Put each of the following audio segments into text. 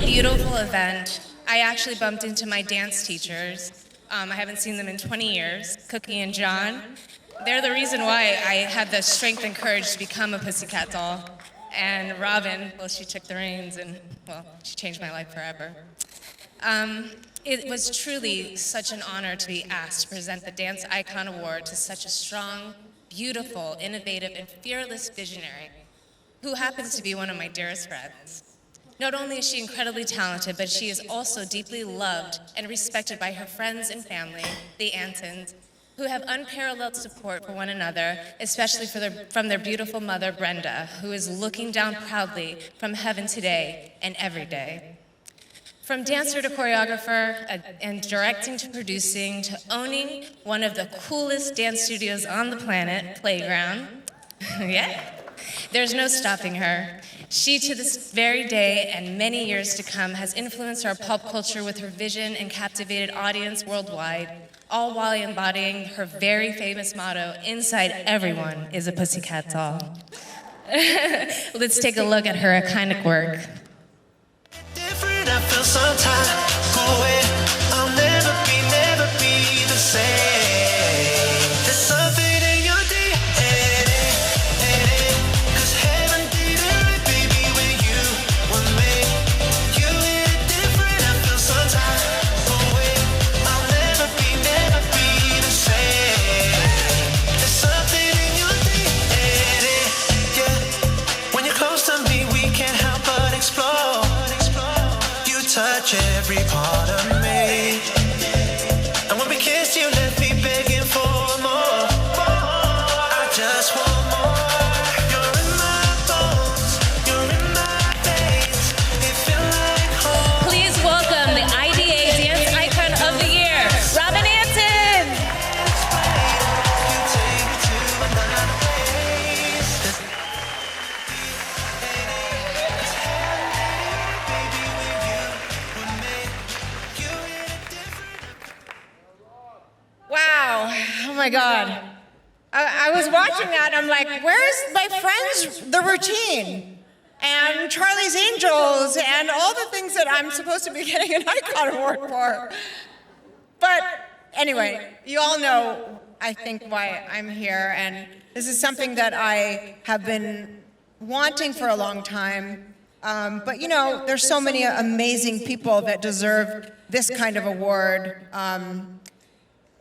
beautiful event. I actually bumped into my dance teachers. I haven't seen them in 20 years, Cookie and John. They're the reason why I had the strength and courage to become a pussycat doll. And Robin, well, she took the reins and, well, she changed my life forever. It was truly such an honor to be asked to present the Dance Icon Award to such a strong, beautiful, innovative, and fearless visionary, who happens to be one of my dearest friends. Not only is she incredibly talented, but she is also deeply loved and respected by her friends and family, the Antins, who have unparalleled support for one another, especially from their beautiful mother, Brenda, who is looking down proudly from heaven today and every day. From dancer to choreographer, and directing to producing, to owning one of the coolest dance studios on the planet, Playground, yeah, there's no stopping her. She, to this very day and many years to come, has influenced our pop culture with her vision and captivated audience worldwide, all while embodying her very famous motto, "Inside everyone is a pussycat doll." Let's take a look at her iconic work. Different, I feel sometimes. I'll never be the same. There's something in your DNA. 'Cause heaven did it right, baby, when you were made. You hit it different, I feel sometimes. I'll never be the same. There's something in your DNA. Yeah. When you're close to me, we can't help but explore. Touch every part of me. And when we kiss, you left me begging for more. I just want more. You're in my bones, you're in my veins. It feels like home. Please welcome the IDA Dance Icon of the Year, Robin Antin. You take me to another place. Wow, oh my God. I was watching that and I'm like, where's my friends, the routine? And Charlie's Angels and all the things that I'm supposed to be getting an Icon Award for. But anyway, you all know, I think, why I'm here. And this is something that I have been wanting for a long time. But you know, there's so many amazing people that deserve this kind of award.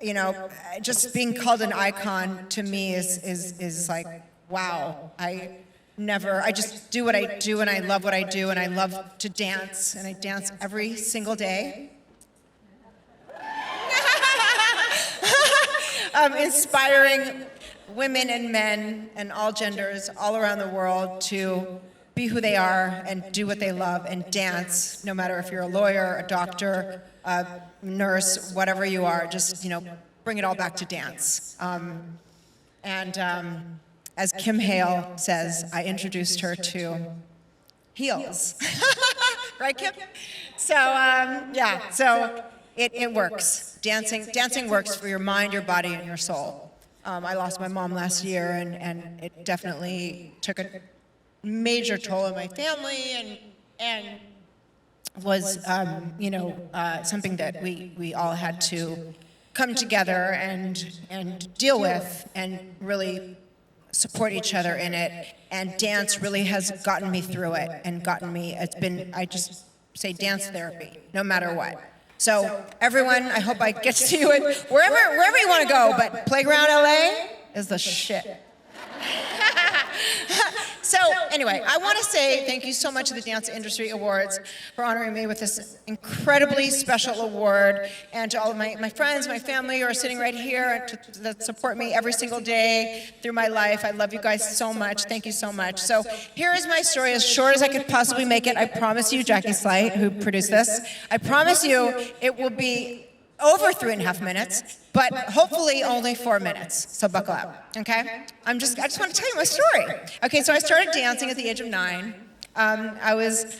You know, just being called an icon to me is like, wow. I just do what I do and I love what I do and I love to dance and I dance every single day. Inspiring women and men and all genders all around the world to be who they are and do what they love and dance, no matter if you're a lawyer, a doctor, a nurse, whatever you are, just, you know, bring it all back to dance. As Kim Hale says, I introduced her to heels. Right, Kim? So, yeah, so it works. Dancing works for your mind, your body, and your soul. I lost my mom last year, and it definitely took a major toll on my family, and was something that we all had to come together and deal with and really support each other in it. And dance really has gotten me through it and I just say dance therapy, no matter what. So everyone, I hope I get to see you wherever you want to go, but Playground LA is the shit. So anyway, I want to say thank you so much to the Dance Industry Awards for honoring me with this incredibly special award, and to all of my friends, my family who are sitting right here that support me every single day through my life. I love you guys so much. Thank you so much. So here is my story, as short as I could possibly make it. I promise you, Jackie Slight, who produced this, I promise you it will be over 3.5 minutes, but hopefully only 4 minutes. So buckle up, okay? I just want to tell you my story. Okay, so I started dancing at the age of 9. I was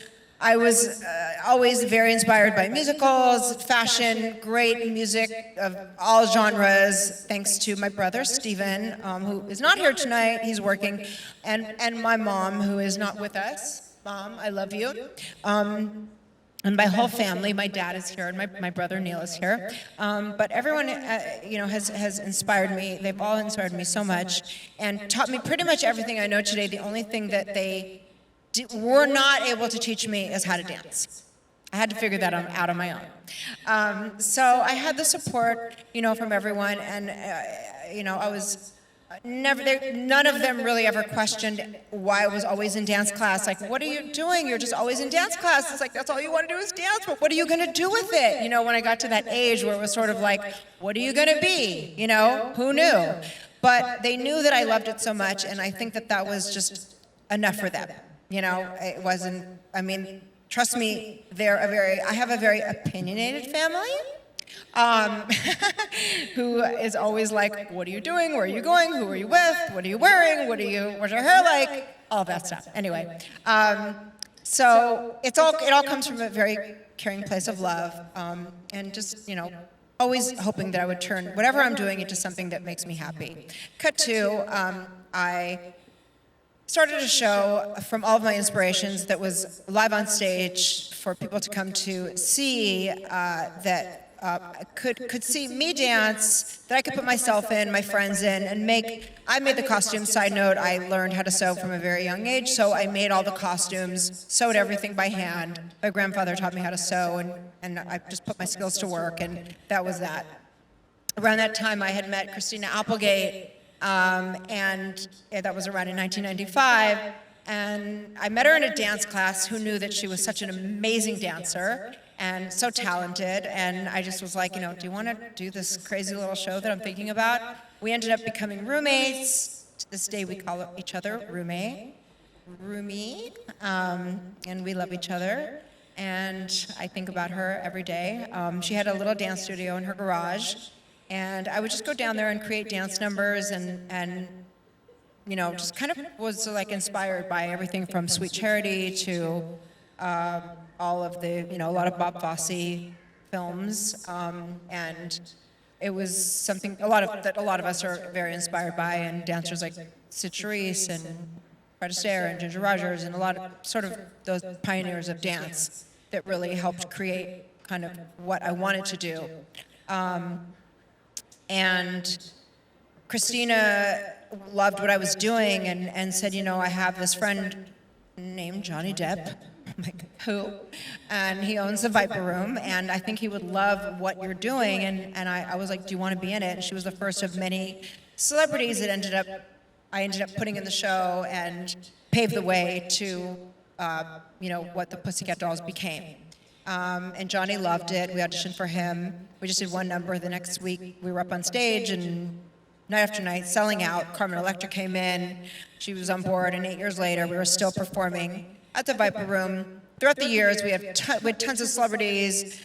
always very inspired by musicals, fashion, great music of all genres, thanks to my brother, Steven, who is not here tonight, he's working, and my mom, who is not with us. Mom, I love you. and my whole family. My dad is here, and my brother Neil is here. But everyone, has inspired me. They've all inspired me so much, and taught me pretty much everything I know today. The only thing that they were not able to teach me is how to dance. I had to figure that out on my own. So I had the support, from everyone, and I was. None of them really ever questioned why I was always in dance class. Like, what are you doing? You're just always in dance class. It's like, that's all you want to do is dance, but what are you going to do with it? When I got to that age where it was sort of like, what are you going to be? Who knew? But they knew that I loved it so much, and I think that was just enough for them. It wasn't, trust me, I have a very opinionated family. Who is always like, what are you doing? Where are you going? Who are you with? What are you wearing? What's your hair like? All that stuff. Anyway, so it all comes from a very caring place of love, and just, always hoping that I would turn whatever I'm doing into something that makes me happy. Cut to, I started a show from all of my inspirations that was live on stage for people to come to see, that could see me dance, that I could put myself in, my friends in, and I made the costumes. Side note, I learned how to sew from a very young age, so I made all the costumes, sewed everything by hand. My grandfather taught me how to sew, and I just put my skills to work, and that was that. Around that time, I had met Christina Applegate, and that was around in 1995, and I met her in a dance class. Who knew that she was such an amazing dancer? And so talented, and I just was like, do you want to do this crazy little show that I'm thinking about? We ended up becoming roommates. To this day, we call each other roomie, and we love each other. And I think about her every day. She had a little dance studio in her garage, and I would just go down there and create dance numbers, and just kind of was like inspired by everything from Sweet Charity to all of the, a lot of Bob Fosse films, and it was something a lot of us are very inspired by, and dancers like Sid Charisse and Fred Astaire and Ginger Rogers, and a lot of sort of those pioneers of dance that really helped create kind of what I wanted to do. And Christina loved what I was doing, and said, I have this friend named Johnny Depp. I'm like, who? And he owns the Viper Room, and I think he would love what you're doing. And I was like, do you want to be in it? And she was the first of many celebrities that I ended up putting in the show and paved the way to, what the Pussycat Dolls became. And Johnny loved it. We auditioned for him. We just did one number. The next week, we were up on stage, and night after night, selling out. Carmen Electra came in. She was on board, and 8 years later, we were still performing at the Viper Room. Throughout the years, we had tons of celebrities,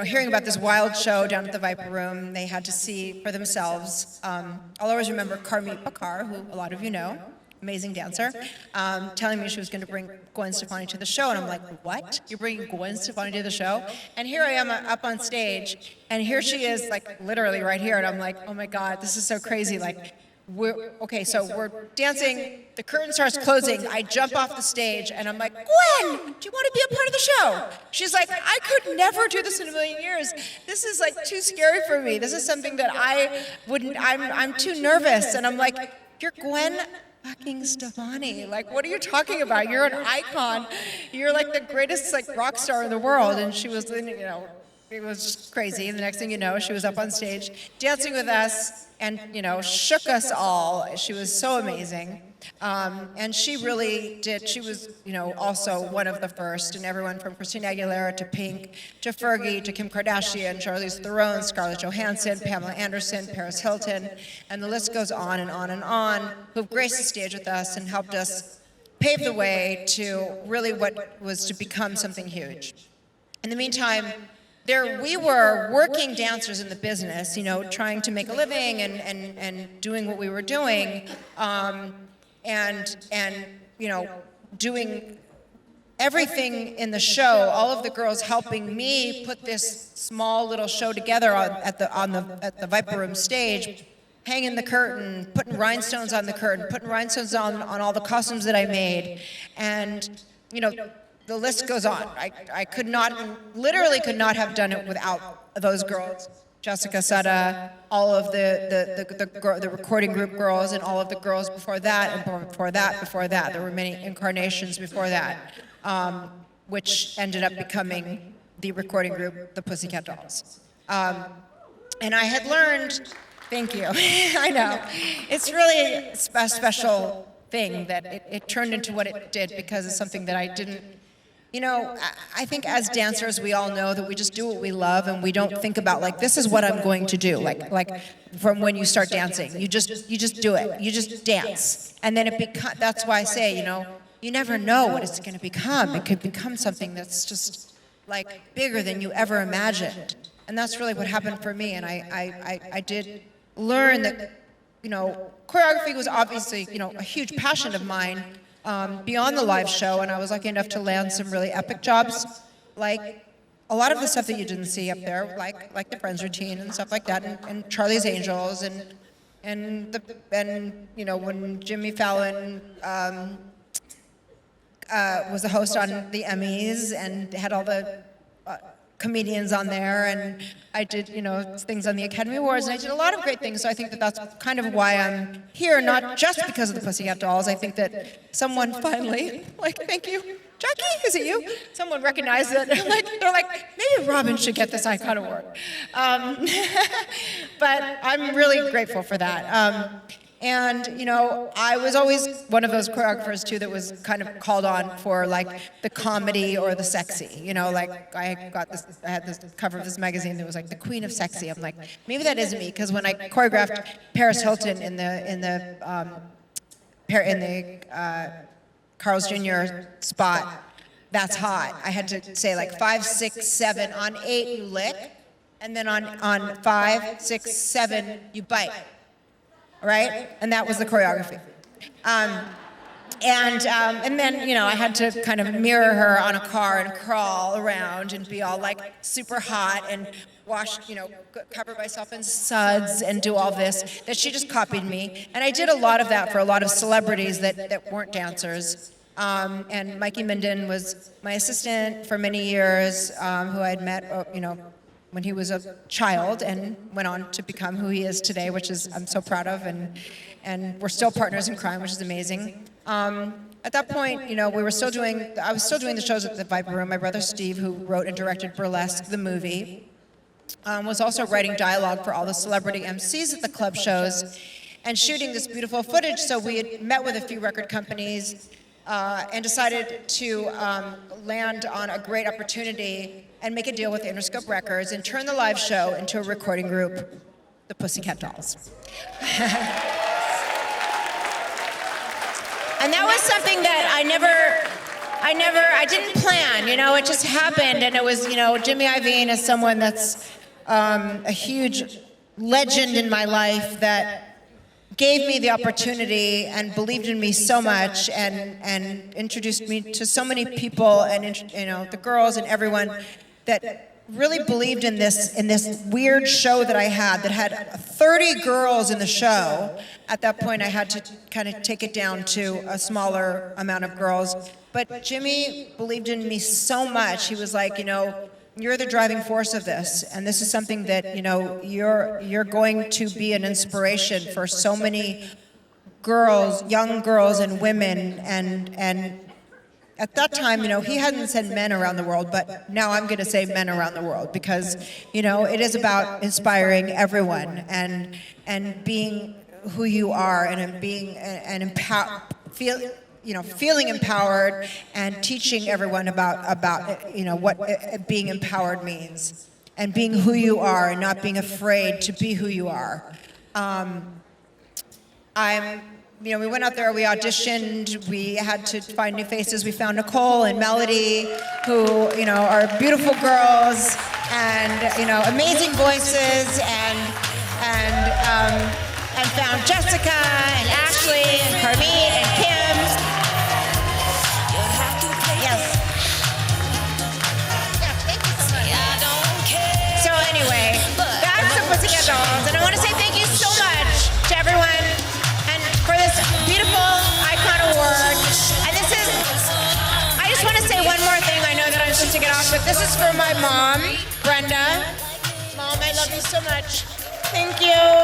hearing about this wild show down at the Viper Room. They had to see for themselves. I'll always remember Carmit Bakar, who a lot of you know, amazing dancer, telling me she was going to bring Gwen Stefani to the show, and I'm like, what? You're bringing Gwen Stefani to the show? And here I am up on stage, and here she is, like, literally right here, and I'm like, oh my God, this is so crazy, like, we're dancing, the curtain starts closing, I jump off the stage, and I'm like, Gwen, do you want to be a part of the show? She's like, I could never do this in a million years. This is like too scary for me. This is something that I'm too nervous. And I'm like, you're Gwen fucking Stefani. Like, what are you talking about? You're an icon. You're like the greatest rock star in the world. And she was, it was just crazy. And the next thing you know, she was up on stage dancing with us, and shook us all. She was so amazing, and she really did. She was also one of the first, and everyone from Christina Aguilera to Pink to Fergie to Kim Kardashian, Charlize Theron, Scarlett Johansson, Pamela Anderson, Paris Hilton, and the list goes on and on and on, who've graced the stage with us and helped us pave the way to really what was to become something huge. In the meantime, we were working dancers in the business, trying to make a living and doing what we were doing, and doing everything in the show. All of the girls helping me put this small little show together at the Viper Room stage, hanging the curtain, putting rhinestones on the curtain, putting rhinestones on all the costumes that I made, and the list goes on. I could not, literally could not have done it without those girls. Jessica Sutta, all of the recording group girls, and all of the girls before that, and before that. There were many incarnations before that, which ended up becoming the recording group, the Pussycat Dolls. And I had learned, thank you, I know, it's really a special thing that it turned into what it did because it's something that I didn't, I think as dancers we all know that we just do what we love and we don't think about like, this is what I'm going to do, like from when you start dancing, you just do it, you just dance. And then that's why I say, you never know what it's going to become. It could become something that's just like bigger than you ever imagined. And that's really what happened for me. And I did learn that, choreography was obviously, a huge passion of mine beyond the live show. And I was lucky enough to land some really epic jobs, like a lot of the stuff that you didn't see up there, like the Friends routine and stuff like that, and Charlie's Angels, and when Jimmy Fallon was the host on the Emmys and had all the comedians on there, and I did, things on the Academy Awards, and I did a lot of great things. So I think that that's kind of why I'm here, not just because of the Pussycat Dolls. I think that someone finally, thank you, Jackie, is it you? Someone recognized it. They're like, maybe Robin should get this Icon Award. But I'm really grateful for that. And, I was always one of those choreographers, too, that was kind of called on for, the comedy or the sexy. I had this cover of this magazine that was, the Queen of Sexy. I'm like, maybe that isn't me, because when I choreographed Paris Hilton in the Carl's Jr. spot, That's Hot, I had to say, 5, 6, 7. On 8, you lick. And then on 5, 6, 7, you bite. Right? And that was the choreography. And then, I had to kind of mirror her on a car and crawl around and be all super hot and wash, cover myself in suds and do all this, that she just copied me. And I did a lot of that for a lot of celebrities that weren't dancers. And Mikey Menden was my assistant for many years, who I'd met, when he was a child and went on to become who he is today, which is I'm so proud of, and we're still partners in crime, which is amazing. At that point, I was still doing the shows at the Viper Room. My brother Steve, who wrote and directed Burlesque, the movie, was also writing dialogue for all the celebrity MCs at the club shows and shooting this beautiful footage. So we had met with a few record companies and decided to land on a great opportunity and make a deal with Interscope Records and turn the live show into a recording group, the Pussycat Dolls. And that was something that I didn't plan, it just happened, and it was, Jimmy Iovine is someone that's a huge legend in my life that gave me the opportunity and believed in me so much and introduced me to so many people and, the girls and everyone that really believed in this weird show that I had that had 30 girls in the show. At that point, I had to kind of take it down to a smaller amount of girls. But Jimmy believed in me so much. He was like, you're the driving force of this, and this is something that, you're going to be an inspiration for so many girls, young girls and women, and at that time, he hadn't said men around the world, but now I'm going to say men around the world because, it is about inspiring everyone and being who you are and being feeling empowered and teaching everyone about what being empowered means and being who you are and not being afraid to be who you are. We went out there, we auditioned, we had to find new faces. We found Nicole and Melody, who, are beautiful girls and, amazing voices, and found Jessica and Ashley and Carmine and Kim. Yes. Yeah, thank you so much. So anyway, that's the Pussycat Dolls, and I want to say thank you so much to everyone for this beautiful Icon Award. And I just want to say one more laugh, but this is for my mom, Brenda. Mom, I love you so much. Thank you.